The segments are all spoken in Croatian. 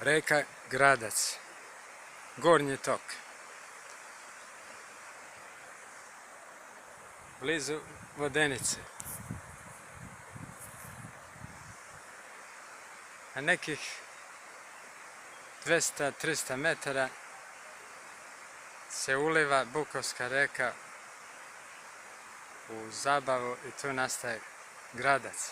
Reka Gradac, gornji tok, blizu Vodenice. A nekih 200-300 metara se uliva Bukovska reka u Zabavu i tu nastaje Gradac.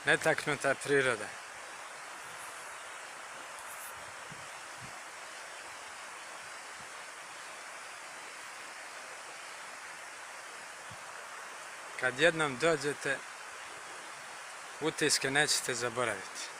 Netaknuta priroda. Kad jednom dođete, utiske nećete zaboraviti.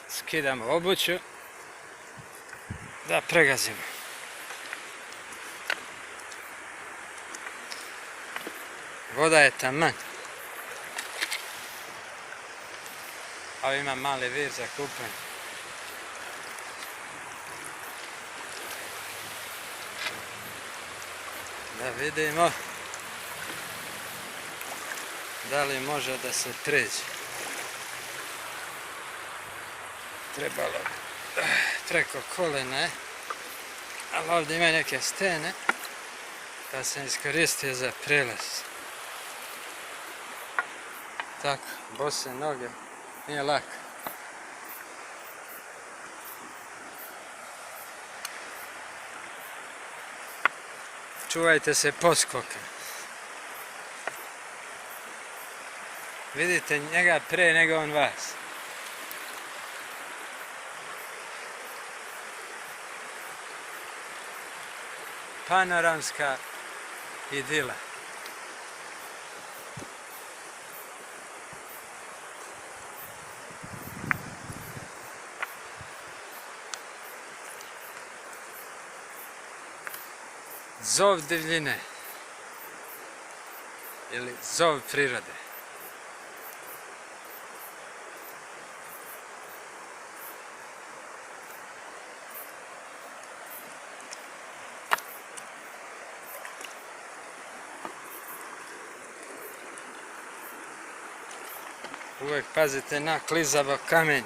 Skidamo obuću da pregazimo. Voda je taman. A ima mali vir za kupanje. Da vidimo da li može da se pređe. Trebalo preko kolena, ali ovdje ima neke stene, pa sam iskoristio za prelaz. Tako, bose noge, nije lako. Čuvajte se poskoka. Vidite njega pre nego on vas. Panoramska idila. Zov divljine ili zov prirode. Uvijek pazite na klizavo kamenje.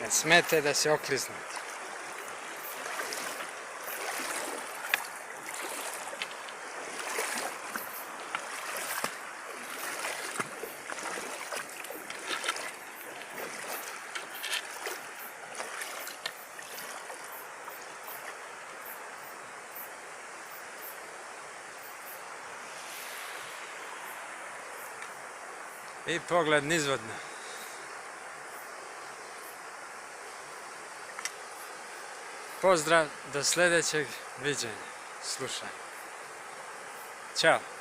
Ne smete da se okliznete. I pogled nizvodno. Pozdrav, do sljedećeg viđenja, slušanja. Ćao.